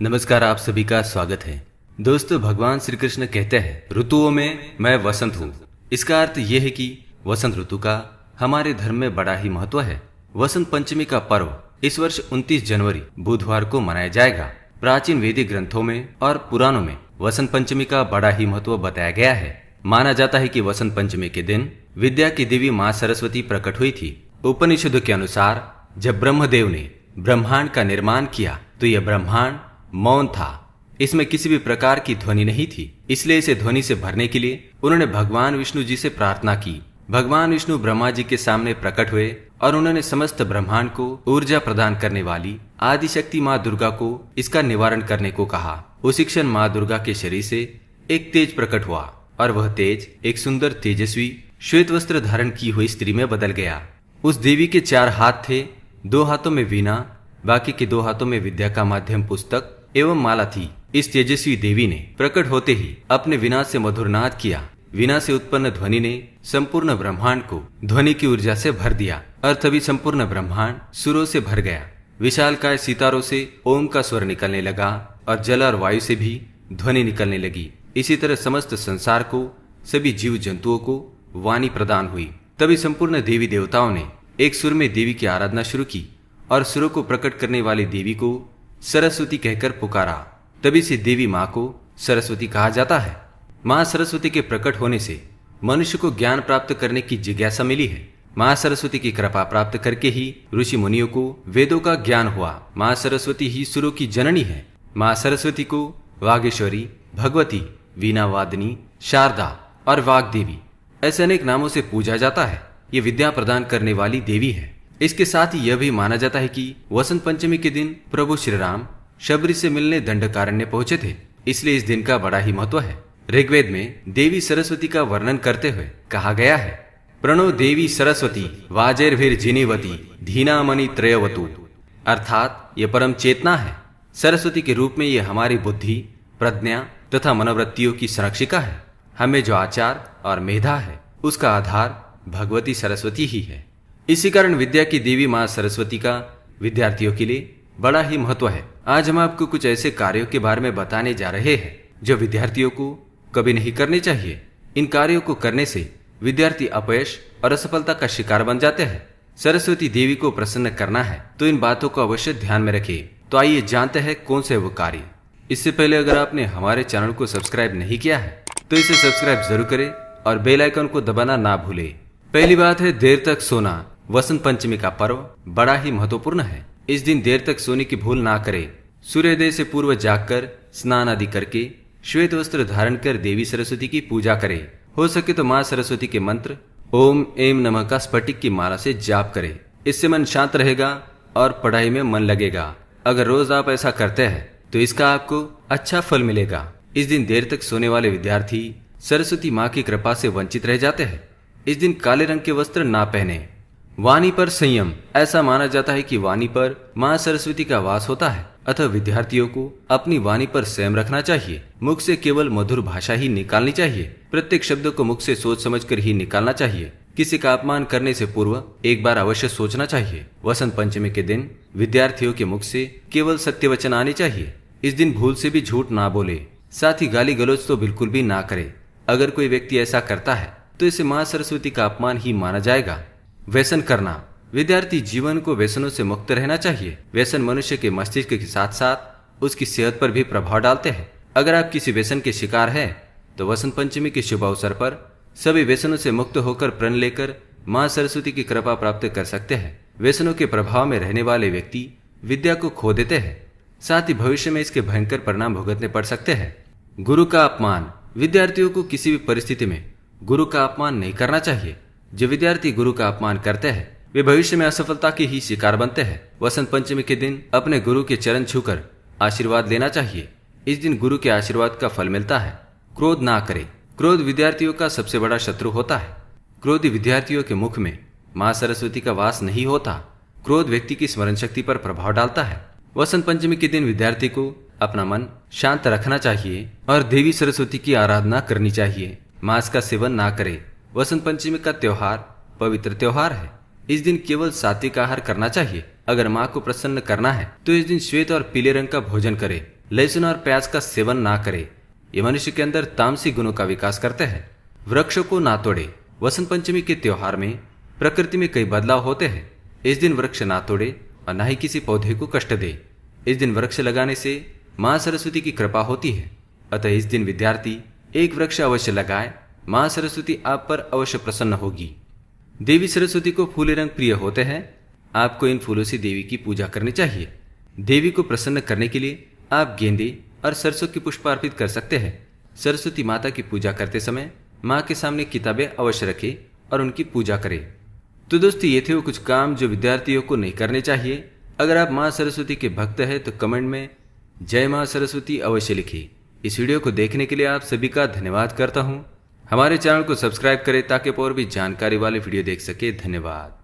नमस्कार, आप सभी का स्वागत है। दोस्तों, भगवान श्री कृष्ण कहते हैं ऋतुओं में मैं वसंत हूँ। इसका अर्थ यह है कि वसंत ऋतु का हमारे धर्म में बड़ा ही महत्व है। वसंत पंचमी का पर्व इस वर्ष 29 जनवरी बुधवार को मनाया जाएगा। प्राचीन वैदिक ग्रंथों में और पुराणों में वसंत पंचमी का बड़ा ही महत्व बताया गया है। माना जाता है कि वसंत पंचमी के दिन विद्या की देवी माँ सरस्वती प्रकट हुई थी। उपनिषदों के अनुसार जब ब्रह्मदेव ने ब्रह्मांड का निर्माण किया तो यह ब्रह्मांड मौन था। इसमें किसी भी प्रकार की ध्वनि नहीं थी, इसलिए इसे ध्वनि से भरने के लिए उन्होंने भगवान विष्णु जी से प्रार्थना की। भगवान विष्णु ब्रह्मा जी के सामने प्रकट हुए और उन्होंने समस्त ब्रह्मांड को ऊर्जा प्रदान करने वाली आदि शक्ति माँ दुर्गा को इसका निवारण करने को कहा। उसी क्षण माँ दुर्गा के शरीर से एक तेज प्रकट हुआ और वह तेज एक सुंदर तेजस्वी श्वेत वस्त्र धारण की हुई स्त्री में बदल गया। उस देवी के 4 हाथ थे, 2 हाथों में वीणा, बाकी के 2 हाथों में विद्या का माध्यम पुस्तक एवं माला थी। इस तेजस्वी देवी ने प्रकट होते ही अपने वीणा से मधुर नाद किया। वीणा से उत्पन्न ध्वनि ने संपूर्ण ब्रह्मांड को ध्वनि की ऊर्जा से भर दिया और तभी संपूर्ण ब्रह्मांड सुरों से भर गया। विशालकाय सितारों से ओम का स्वर निकलने लगा और जल और वायु से भी ध्वनि निकलने लगी। इसी तरह समस्त संसार को, सभी जीव जंतुओं को वाणी प्रदान हुई। तभी संपूर्ण देवी देवताओं ने एक सुर में देवी की आराधना शुरू की और सुरों को प्रकट करने वाली देवी को सरस्वती कहकर पुकारा। तभी से देवी माँ को सरस्वती कहा जाता है। माँ सरस्वती के प्रकट होने से मनुष्य को ज्ञान प्राप्त करने की जिज्ञासा मिली है। माँ सरस्वती की कृपा प्राप्त करके ही ऋषि मुनियों को वेदों का ज्ञान हुआ। माँ सरस्वती ही सुरों की जननी है। माँ सरस्वती को वागेश्वरी, भगवती, वीणावादिनी, शारदा और वाग्देवी ऐसे अनेक नामों से पूजा जाता है। ये विद्या प्रदान करने वाली देवी है। इसके साथ ही यह भी माना जाता है कि वसंत पंचमी के दिन प्रभु श्री राम शबरी से मिलने दंडकारण्य पहुंचे थे, इसलिए इस दिन का बड़ा ही महत्व है। ऋग्वेद में देवी सरस्वती का वर्णन करते हुए कहा गया है, प्रणो देवी सरस्वती वाजैर्भिर्जिनीवती धीनामणि त्रयवतु, अर्थात ये परम चेतना है। सरस्वती के रूप में ये हमारी बुद्धि, प्रज्ञा तथा मनोवृत्तियों की संरक्षिका है। हमें जो आचार और मेधा है उसका आधार भगवती सरस्वती ही है। इसी कारण विद्या की देवी माँ सरस्वती का विद्यार्थियों के लिए बड़ा ही महत्व है। आज हम आपको कुछ ऐसे कार्यों के बारे में बताने जा रहे हैं जो विद्यार्थियों को कभी नहीं करने चाहिए। इन कार्यों को करने से विद्यार्थी अपयश और असफलता का शिकार बन जाते हैं। सरस्वती देवी को प्रसन्न करना है तो इन बातों को अवश्य ध्यान में रखिए। तो आइए जानते हैं कौन से वो कार्य। इससे पहले अगर आपने हमारे चैनल को सब्सक्राइब नहीं किया है तो इसे सब्सक्राइब जरूर करें और बेल आइकन को दबाना ना भूलें। पहली बात है देर तक सोना। वसंत पंचमी का पर्व बड़ा ही महत्वपूर्ण है। इस दिन देर तक सोने की भूल ना करें। सूर्योदय से पूर्व जागकर स्नान आदि करके श्वेत वस्त्र धारण कर देवी सरस्वती की पूजा करें। हो सके तो माँ सरस्वती के मंत्र ओम एम नमः का स्फटिक की माला से जाप करें। इससे मन शांत रहेगा और पढ़ाई में मन लगेगा। अगर रोज आप ऐसा करते हैं तो इसका आपको अच्छा फल मिलेगा। इस दिन देर तक सोने वाले विद्यार्थी सरस्वती माँ की कृपा से वंचित रह जाते हैं। इस दिन काले रंग के वस्त्र ना पहने। वाणी पर संयम। ऐसा माना जाता है कि वाणी पर माँ सरस्वती का वास होता है, अतः विद्यार्थियों को अपनी वाणी पर संयम रखना चाहिए। मुख से केवल मधुर भाषा ही निकालनी चाहिए। प्रत्येक शब्द को मुख से सोच समझकर ही निकालना चाहिए। किसी का अपमान करने से पूर्व एक बार अवश्य सोचना चाहिए। वसंत पंचमी के दिन विद्यार्थियों के मुख से केवल सत्य वचन आने चाहिए। इस दिन भूल से भी झूठ ना बोले, साथ ही गाली गलौज तो बिल्कुल भी ना करे। अगर कोई व्यक्ति ऐसा करता है तो इसे माँ सरस्वती का अपमान ही माना जाएगा। व्यसन करना। विद्यार्थी जीवन को व्यसनों से मुक्त रहना चाहिए। व्यसन मनुष्य के मस्तिष्क के साथ साथ उसकी सेहत पर भी प्रभाव डालते हैं। अगर आप किसी व्यसन के शिकार हैं तो वसंत पंचमी के शुभ अवसर पर सभी व्यसनों से मुक्त होकर प्रण लेकर माँ सरस्वती की कृपा प्राप्त कर सकते हैं। व्यसनों के प्रभाव में रहने वाले व्यक्ति विद्या को खो देते हैं, साथ ही भविष्य में इसके भयंकर परिणाम भुगतने पड़ सकते हैं। गुरु का अपमान। विद्यार्थियों को किसी भी परिस्थिति में गुरु का अपमान नहीं करना चाहिए। जो विद्यार्थी गुरु का अपमान करते हैं वे भविष्य में असफलता के ही शिकार बनते हैं। वसंत पंचमी के दिन अपने गुरु के चरण छूकर आशीर्वाद लेना चाहिए। इस दिन गुरु के आशीर्वाद का फल मिलता है। क्रोध ना करें। क्रोध विद्यार्थियों का सबसे बड़ा शत्रु होता है। क्रोधी विद्यार्थियों के मुख में माँ सरस्वती का वास नहीं होता। क्रोध व्यक्ति की स्मरण शक्ति पर प्रभाव डालता है। वसंत पंचमी के दिन विद्यार्थी को अपना मन शांत रखना चाहिए और देवी सरस्वती की आराधना करनी चाहिए। मांस का सेवन ना करें। वसंत पंचमी का त्योहार पवित्र त्योहार है। इस दिन केवल सात्विक आहार करना चाहिए। अगर माँ को प्रसन्न करना है तो इस दिन श्वेत और पीले रंग का भोजन करें। लहसुन और प्याज का सेवन ना करे। ये मनुष्य के अंदर तामसिक गुणों का विकास करते हैं। वृक्षों को ना तोड़े। वसंत पंचमी के त्योहार में प्रकृति में कई बदलाव होते हैं। इस दिन वृक्ष ना तोड़े और ना ही किसी पौधे को कष्ट दे। इस दिन वृक्ष लगाने से माँ सरस्वती की कृपा होती है। अतः इस दिन विद्यार्थी एक वृक्ष अवश्य लगाए। माँ सरस्वती आप पर अवश्य प्रसन्न होगी। देवी सरस्वती को फूले रंग प्रिय होते हैं। आपको इन फूलों से देवी की पूजा करनी चाहिए। देवी को प्रसन्न करने के लिए आप गेंदे और सरसों के पुष्प अर्पित कर सकते हैं। सरस्वती माता की पूजा करते समय माँ के सामने किताबें अवश्य रखें और उनकी पूजा करें। तो दोस्तों, ये थे वो कुछ काम जो विद्यार्थियों को नहीं करने चाहिए। अगर आप माँ सरस्वती के भक्त हैं तो कमेंट में जय माँ सरस्वती अवश्य लिखिए। इस वीडियो को देखने के लिए आप सभी का धन्यवाद करता हूँ। हमारे चैनल को सब्सक्राइब करें ताकि और भी जानकारी वाले वीडियो देख सके। धन्यवाद।